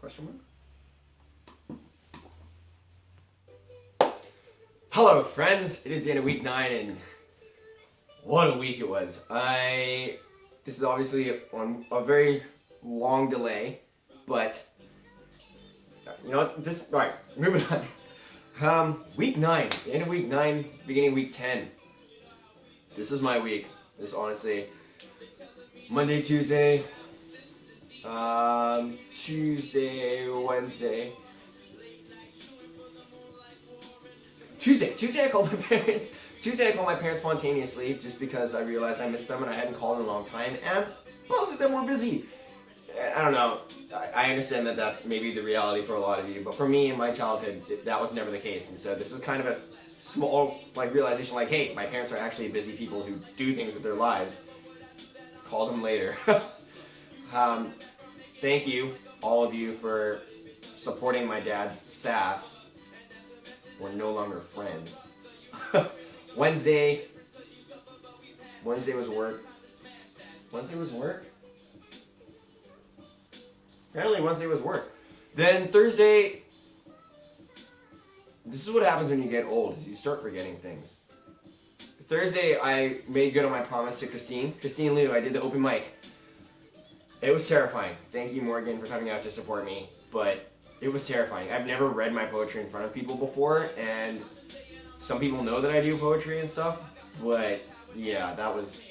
Question mark? Hello, friends. It is the end of week 9, and what a week it was. This is obviously on a very long delay, but you know what? All right, moving on. Week 9, the end of week 9, beginning of week 10. This is my week. This honestly, Monday, Tuesday, Tuesday, Wednesday. Tuesday I called my parents. Tuesday I called my parents spontaneously just because I realized I missed them and I hadn't called in a long time, and both of them were busy. I don't know. I understand that that's maybe the reality for a lot of you, but for me in my childhood, that was never the case, and so this was kind of a small realization, like, hey, my parents are actually busy people who do things with their lives. Call them later. Thank you, all of you, for supporting my dad's sass. We're no longer friends. Wednesday was work. Apparently Wednesday was work. Then Thursday, this is what happens when you get old, is you start forgetting things. Thursday, I made good on my promise to Christine Liu. I did the open mic. It was terrifying. Thank you, Morgan, for coming out to support me, but it was terrifying. I've never read my poetry in front of people before, and some people know that I do poetry and stuff, but yeah, that was...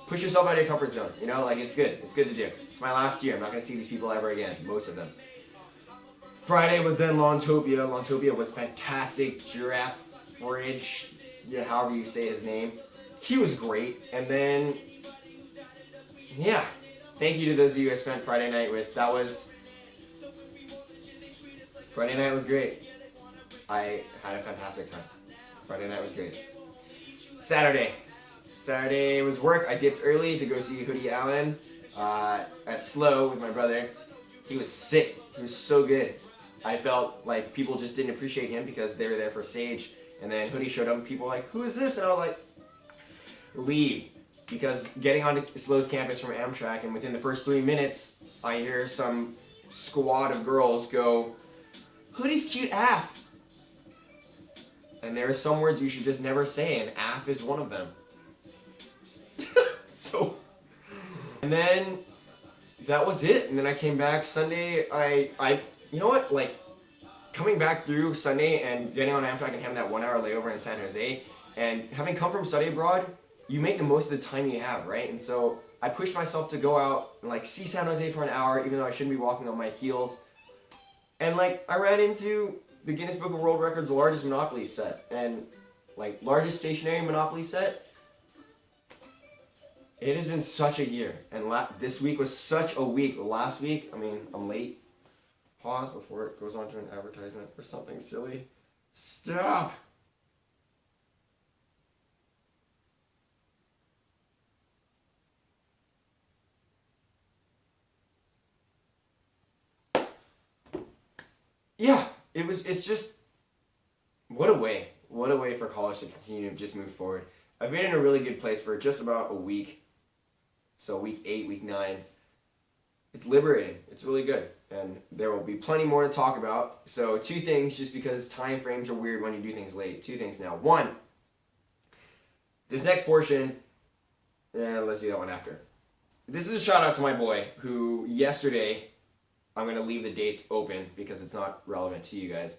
Push yourself out of your comfort zone, you know, it's good. It's good to do. It's my last year. I'm not going to see these people ever again, most of them. Friday was then Lawntopia. Lawntopia was fantastic. Giraffe Fridge, yeah, however you say his name. He was great. And then, yeah, thank you to those of you I spent Friday night with. Friday night was great. I had a fantastic time. Friday night was great. Saturday was work. I dipped early to go see Hoodie Allen at Slow with my brother. He was sick. He was so good. I felt like people just didn't appreciate him because they were there for Sage. And then Hoodie showed up and people were like, who is this? And I was like, leave. Because getting onto Slow's campus from Amtrak, and within the first 3 minutes, I hear some squad of girls go, Hoodie's cute AF. And there are some words you should just never say, and AF is one of them. And then that was it. And then I came back Sunday. You know what? Coming back through Sunday and getting on Amtrak and having that 1 hour layover in San Jose, and having come from study abroad, you make the most of the time you have, right? And so I pushed myself to go out and see San Jose for an hour, even though I shouldn't be walking on my heels. And I ran into the Guinness Book of World Records largest Monopoly set, and largest stationary Monopoly set. It has been such a year, and this week was such a week. Last week, I'm late. Pause before it goes on to an advertisement or something silly. Stop! Yeah, it's just, what a way for college to continue to just move forward. I've been in a really good place for just about a week. So week 8, week 9, it's liberating. It's really good. And there will be plenty more to talk about. So 2 things, just because time frames are weird when you do things late. 2 things now. 1, this next portion, let's do that one after. This is a shout out to my boy who yesterday, I'm going to leave the dates open because it's not relevant to you guys.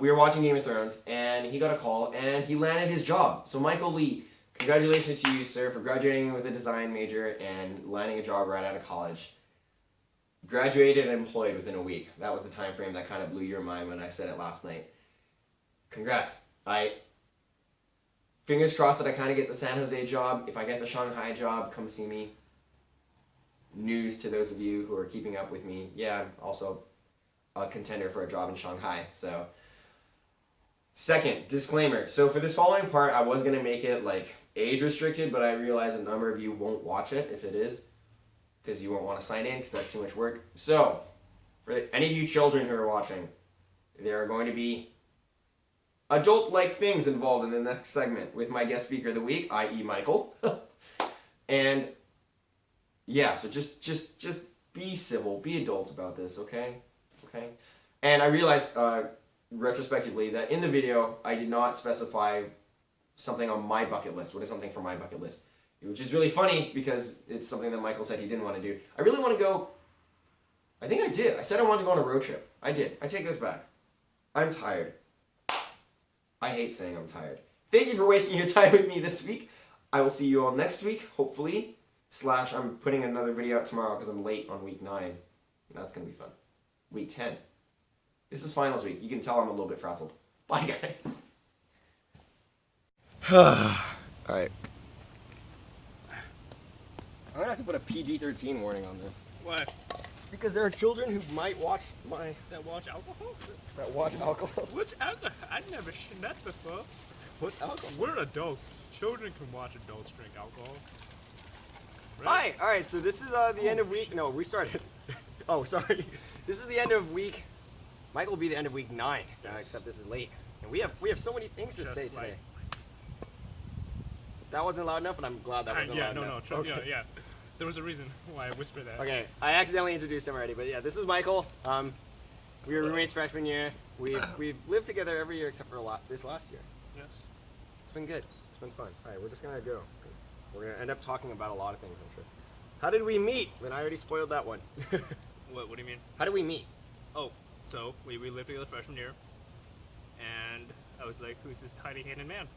We were watching Game of Thrones and he got a call and he landed his job. So Michael Lee, congratulations to you, sir, for graduating with a design major and landing a job right out of college. Graduated and employed within a week. That was the time frame that kind of blew your mind when I said it last night. Congrats. Fingers crossed that I kind of get the San Jose job. If I get the Shanghai job, come see me. News to those of you who are keeping up with me. Yeah, I'm also a contender for a job in Shanghai. So, second, disclaimer. So for this following part, I was going to make it age restricted, but I realize a number of you won't watch it if it is, because you won't want to sign in because that's too much work. So, for any of you children who are watching, there are going to be adult-like things involved in the next segment with my guest speaker of the week, i.e. Michael. And yeah, so just be civil, be adults about this, okay? Okay? And I realized retrospectively that in the video I did not specify something on my bucket list. What is something for my bucket list? Which is really funny because it's something that Michael said he didn't want to do. I really want to go. I think I did. I said I wanted to go on a road trip. I did. I take this back. I'm tired. I hate saying I'm tired. Thank you for wasting your time with me this week. I will see you all next week, hopefully. / I'm putting another video out tomorrow because I'm late on week 9. That's going to be fun. Week 10. This is finals week. You can tell I'm a little bit frazzled. Bye, guys. Alright. I'm going to have to put a PG-13 warning on this. Why? Because there are children who might watch That watch alcohol? that watch alcohol. Which alcohol? I've never seen that before. What's alcohol? We're adults. Children can watch adults drink alcohol. Right? Hi. All right. So this is the end of week. No, we started. Oh, sorry. This is the end of week. Michael will be the end of week 9. Yes. Except this is late, and we have so many things to Just say like- today. That wasn't loud enough, and I'm glad that wasn't loud enough. No, Okay. yeah. There was a reason why I whispered that. Okay, I accidentally introduced him already, but yeah, this is Michael. We were roommates freshman year. We've lived together every year except for this last year. Yes. It's been good. It's been fun. All right, we're just gonna go 'cause we're gonna end up talking about a lot of things, I'm sure. How did we meet? Then I already spoiled that one. What do you mean? How did we meet? Oh, so we lived together freshman year, and I was like, "Who's this tiny-handed man?"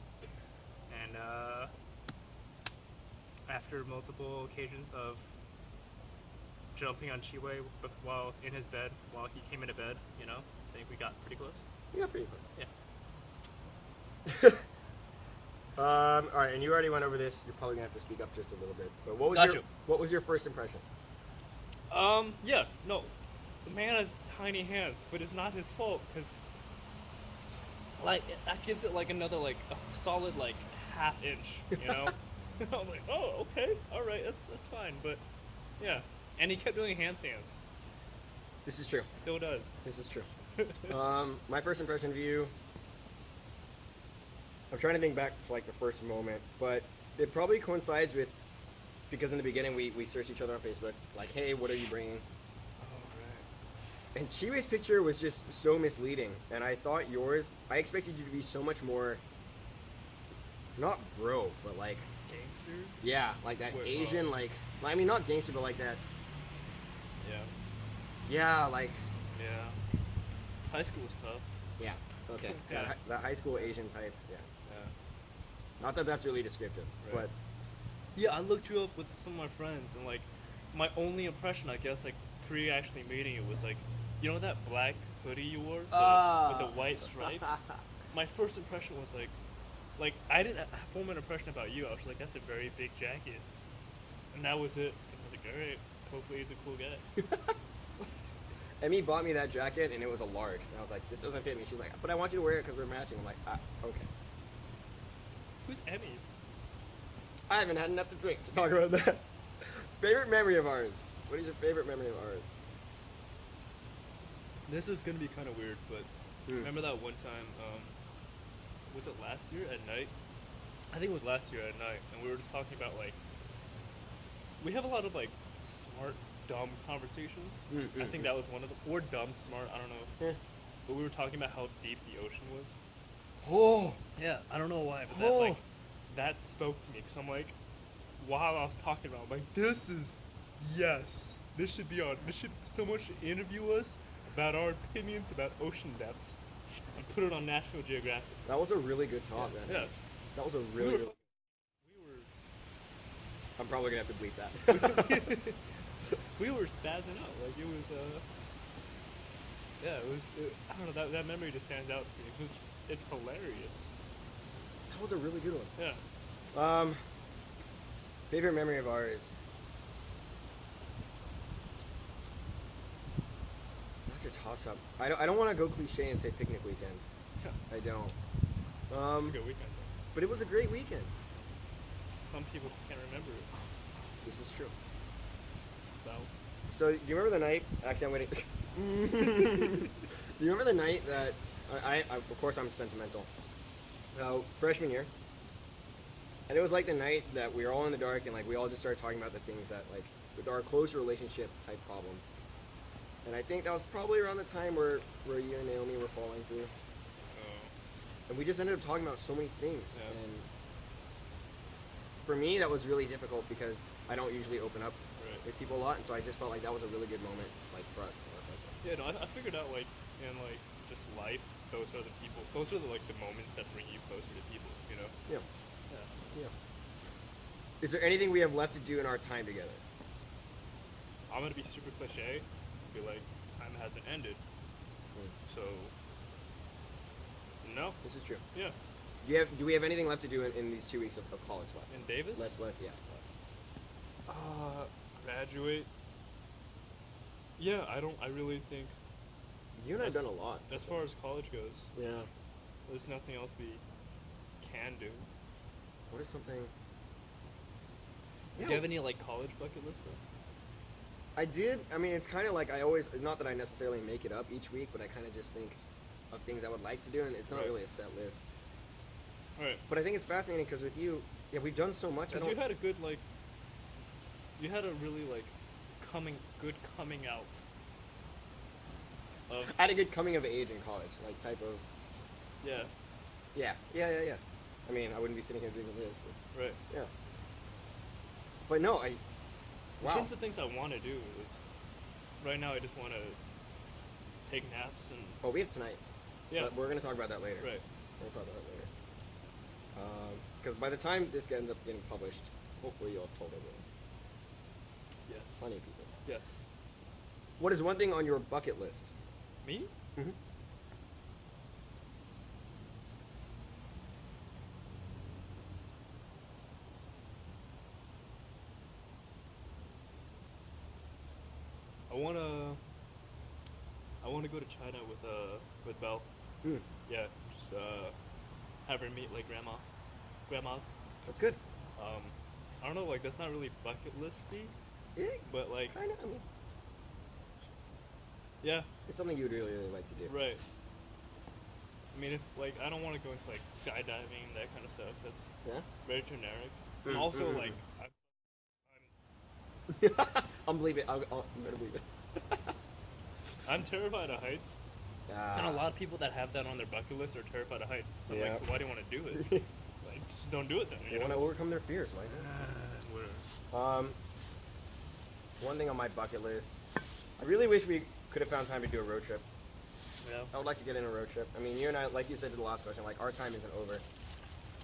And after multiple occasions of jumping on Chiwei while in his bed, while he came into bed, I think we got pretty close. We got pretty close. Yeah. All right, and you already went over this. You're probably gonna have to speak up just a little bit. But what was your first impression? Yeah, no, the man has tiny hands, but it's not his fault because, that gives it another a solid ½ inch, I was like, oh, okay, all right, that's fine, but yeah, and he kept doing handstands. This is true. Still does. This is true. My first impression of you. I'm trying to think back to the first moment, but it probably coincides with because in the beginning we searched each other on Facebook, hey, what are you bringing? Oh, And Chiwei's picture was just so misleading, and I thought I expected you to be so much more, not bro, but gangster. yeah, that Wait, Asian, I mean not gangster, but that, Yeah. yeah, Yeah. High school stuff. yeah, okay, Yeah. that high school Asian type, yeah. Yeah. Not that that's really descriptive, Right. but Yeah, I looked you up with some of my friends, and my only impression, I guess, pre actually meeting you was that black hoodie you wore with the white stripes. My first impression was I didn't form an impression about you. I was like, that's a very big jacket, and that was it. And I was like, all right, hopefully he's a cool guy. Emmy bought me that jacket and it was a large, and I was like, this doesn't fit me. She's like, but I want you to wear it because we're matching. I'm like, okay. Who's Emmy? I haven't had enough to drink to talk about that. Favorite memory of ours? What is your favorite memory of ours? This is gonna be kind of weird, but remember that one time? Was it last year at night? I think it was last year at night, and we were just talking about we have a lot of smart, dumb conversations. I think that was one of them, or dumb, smart. I don't know. Yeah. But we were talking about how deep the ocean was. Oh, Yeah, I don't know why, but that spoke to me because I'm while I was talking about, this should be on. Someone should interview us about our opinions about ocean depths and put it on National Geographic. that was a really good talk, man. Yeah. That was a really, We were really. I'm probably gonna have to bleep that. we were spazzing out. It was yeah, it was. I don't know. That memory just stands out to me. It's hilarious. That was a really good one. Yeah. Favorite memory of ours? Such a toss-up. I don't want to go cliche and say picnic weekend. I don't. It's a good weekend. But it was a great weekend. Some people just can't remember it. This is true. Well, So, do you remember the night? Actually, I'm waiting. Do you remember the night that I of course I'm sentimental. Freshman year, And it was like the night that we were all in the dark and like we all just started talking about the things that like with our close relationship type problems. And I think that was probably around the time where you and Naomi were falling through. And we just ended up talking about so many things. Yeah. And for me, that was really difficult because I don't usually open up with people a lot, and so I just felt like that was a really good moment, like for us. Yeah, no, I figured out like in like just life, those are the people, those are the like the moments that bring you closer to people, you know? Yeah. Yeah. Yeah. Is there anything we have left to do in our time together? I'm gonna be super cliche, be like, time hasn't ended, so no. This is true. Yeah. Do we have anything left to do in these 2 weeks of college left? In Davis? Let's yeah. Graduate. Yeah, I really think You and I have done a lot. as far as college goes, Yeah. there's nothing else we can do. What is something? Do you have any like college bucket list though? I did. I mean, it's kind of like I always. Not that I necessarily make it up each week, but I kind of just think of things I would like to do, and it's not Right. really a set list. Alright. But I think it's fascinating because with you, yeah, we've done so much. Because you had a good like, you had a really like good coming out of I had a good coming of age in college, like type of. yeah, Yeah. I mean, I wouldn't be sitting here drinking this. right. Yeah. But no, In Wow. terms of things I want to do, it's, right now I just want to take naps and Oh, we have tonight. yeah, But we're gonna talk about that later. right. We'll talk about that later. Because by the time this ends up getting published, hopefully you'll have told everyone. Yes. Plenty of people. Yes. What is one thing on your bucket list? Me? Mm-hmm. I wanna go to China with Belle. Mm, Yeah, just have her meet like grandmas. that's good. I don't know, like that's not really bucket listy, Yeah, but like kind of. I mean, yeah, it's something you would really, really like to do. right. I mean, if like I don't want to go into like skydiving that kind of stuff. That's Yeah. very generic. Mm, And also mm, like I'm believe it. I'm gonna believe it. I'm terrified of heights, and a lot of people that have that on their bucket list are terrified of heights. So Yeah. like, so why do you want to do it? Like, just don't do it then. They want to overcome their fears, Mike. Whatever. One thing on my bucket list, I really wish we could have found time to do a road trip. Yeah. I would like to get in a road trip. I mean, you and I, like you said to the last question, like our time isn't over,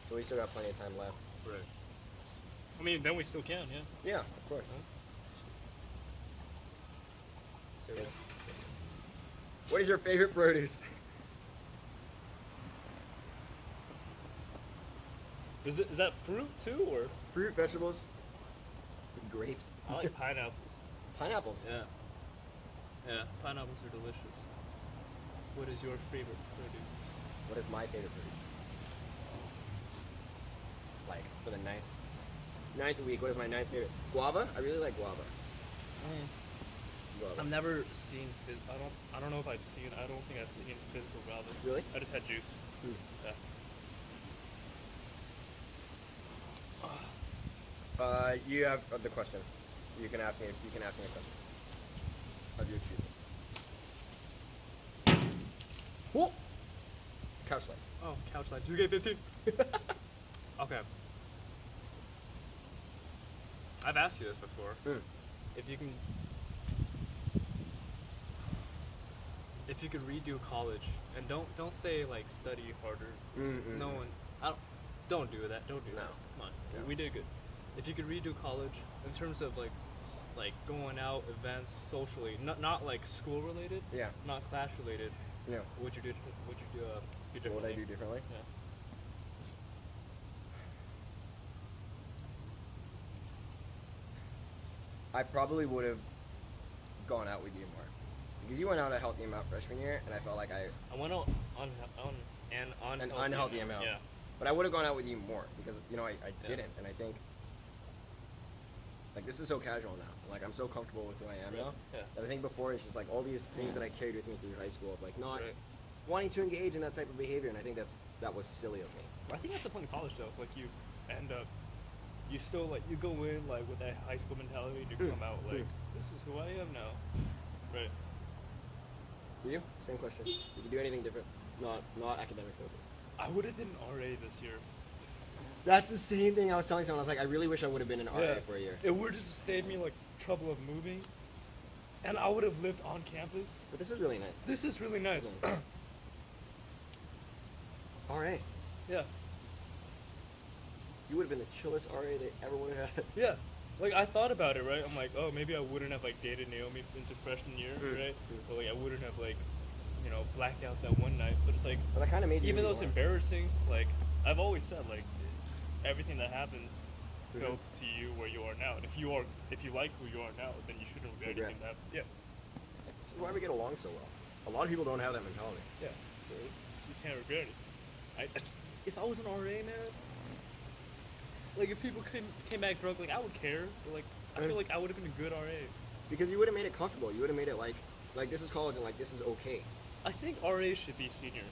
so we still got plenty of time left. Right. I mean, then we still can. Yeah. Yeah, of course. Huh? What is your favorite produce? Is that fruit too, or Fruit, vegetables, grapes, I like pineapples. pineapples. Yeah. Yeah, pineapples are delicious. What is your favorite produce? What is my favorite produce? Like for the ninth week. What is my ninth favorite? Guava. I really like guava. Guava. I've never seen. I don't know if I've seen. I don't think I've seen physical guava. Really? I just had juice. Hmm. Yeah. You have the question. You can ask me. You can ask me a question. Of your choosing. Whoa! Couch life. Oh, couch life. You get 15. Okay. I've asked you this before. Mm. If you could redo college, and don't say like study harder. No one. Don't do that. Don't do No. that. Come on. No. We did good. If you could redo college in terms of like going out, events, socially, not like school related, Yeah. not class related, Yeah. would you do What differently? would I do differently? Yeah. I probably would have gone out with you more. Because you went out a healthy amount freshman year, and I felt like I I went out on an an unhealthy amount. Yeah. But I would have gone out with you more because I Yeah. didn't, and I think like this is so casual now. Like I'm so comfortable with who I am Right. now. Yeah. That I think before it's just like all these things that I carried with me through high school of like not Right. wanting to engage in that type of behavior, and I think that was silly of me. I think that's the point of college though. Like and you still like you go in like with that high school mentality and you come out like this is who I am now, right? You? Same question. Did you do anything different? Not academic focused. I would have been RA this year. That's the same thing I was telling someone. I was like, I really wish I would have been an RA for a year. It would just save me like trouble of moving, and I would have lived on campus. But this is really nice. This is really nice. Nice. RA. Yeah, You would have been the chillest RA they ever would have had. yeah. Like I thought about it, right? I'm like, oh, maybe I wouldn't have like dated Naomi into freshman year, right? But like I wouldn't have like, blacked out that one night. But it's like, But that kind of made you. even who though it's you are. embarrassing, like I've always said, like everything that happens builds to you where you are now. And if you like who you are now, then you shouldn't regret Regret. anything that. Yeah, This is why we get along so well. A lot of people don't have that mentality. yeah. So you can't regret it. If I was an RA, man, like if people came back drunk, like I would care. But like I feel like I would have been a good RA. Because you would have made it comfortable. You would have made it like this is college and like this is okay. I think RAs should be seniors.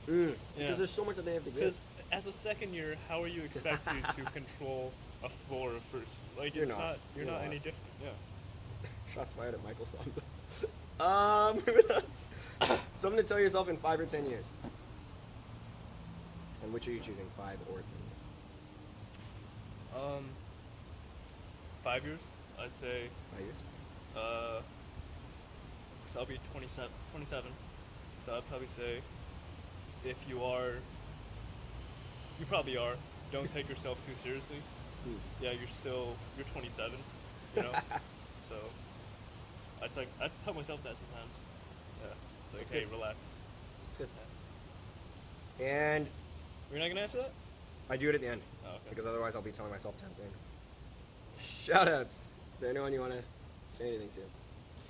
Yeah. Yeah. Because there's so much that they have to give. Because as a second year, how are you expected to control a floor of first? Like You're it's not. not. You're You're not not. any different. Yeah. Shots fired at Michael Sansa. Moving on. Something to tell yourself in 5 or 10 years. And which are you choosing, 5 or 10? 5 years, I'd say. 5 years? Cause I'll be 27. So I'd probably say, if you are, you probably are. Don't take yourself too seriously. Yeah, you're 27. You know. So, I tell myself that sometimes. Yeah. It's like, That's hey, good. relax. That's good. And You're not gonna answer that? I do it at the end. Oh, okay. Because otherwise I'll be telling myself 10 things. Shoutouts. Is there anyone you want to say anything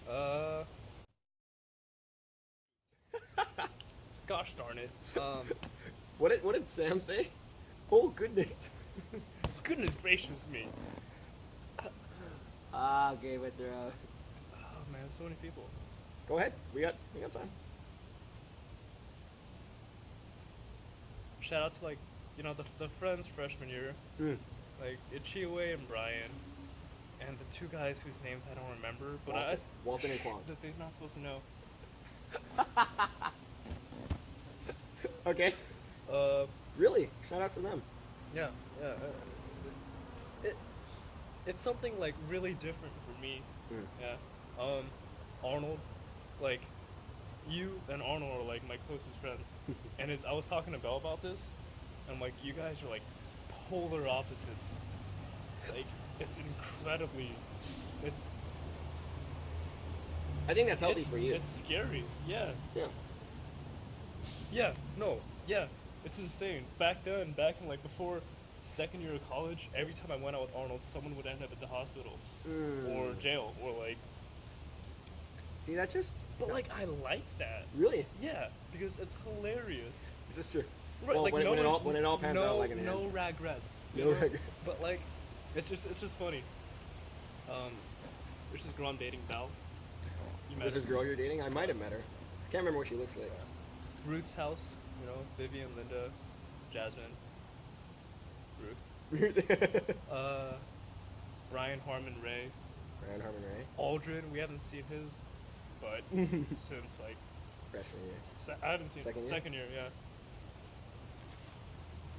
to? Gosh darn it. What did Sam say? Oh, goodness. Goodness gracious me. Game of Thrones. Oh man, so many people. Go ahead. We got time. Shout out to like, the friends freshman year, like Ichiwe and Brian, and the two guys whose names I don't remember, but Walton and Kwong. that they're not supposed to know. Okay. Really? Shoutouts to them. Yeah. It's something like really different for me. Yeah. Arnold, like, you and Arnold are like my closest friends, and I was talking to Belle about this, and like you guys are like polar opposites. Like it's incredibly, I think that's healthy for you. It's scary. Yeah. Yeah. Yeah. No. Yeah. It's insane. Back in like before second year of college, every time I went out with Arnold, someone would end up at the hospital or jail or like. See, that just. But like I like that. Really? Yeah, because it's hilarious. Is this true? Right, Well, like when it all pans out like an no end. regrets. No you know? regrets. But like, it's just funny. There's this girl I'm dating, Belle. You met This her. is girl you're dating? I might have met her. I can't remember what she looks like. Ruth's house. Vivian, Linda, Jasmine, Ruth. Brian, Harmon, Ray. Brian Harmon Ray. Aldrin, we haven't seen his, but since like Freshman year. I haven't seen Second year? yeah.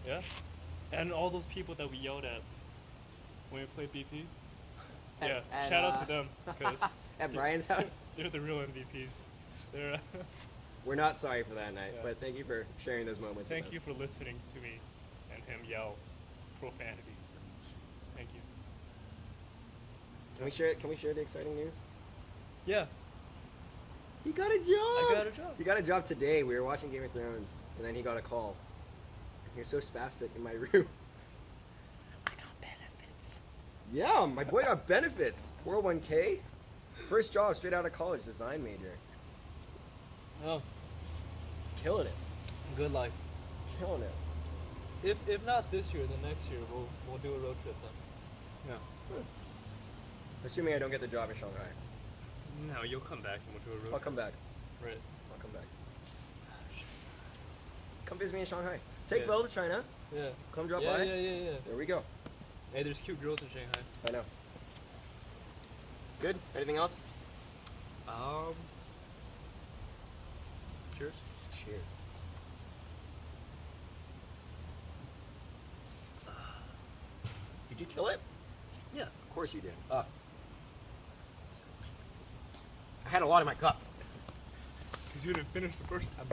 Yeah, and all those people that we yelled at when we played BP. Yeah, shout out to them because At Brian's house? they're the real MVPs. They're. We're not sorry for that night, Yeah. but thank you for sharing those moments. Thank with you us. for listening to me and him yell profanities. Thank you. Can we share the exciting news? Yeah, He got a job. I got a job. He got a job today. We were watching Game of Thrones, and then he got a call. He was so spastic in my room. I got benefits. Yeah, my boy got benefits. 401k. First job straight out of college, design major. Oh, Killing it. good life. Killing it. If not this year, then next year we'll do a road trip then. Yeah. Assuming I don't get the job in Shanghai. No, you'll come back and we'll do a road I'll trip. come back. Right. I'll come back. Come visit me in Shanghai. Take Yeah. Belle to China. Yeah. Come drop Yeah, by. yeah. There we go. Hey, there's cute girls in Shanghai. I know. Good. Anything else? Cheers. Cheers. Did you kill it? Yeah. Of course you did. I had a lot in my cup. Because you didn't finish the first time.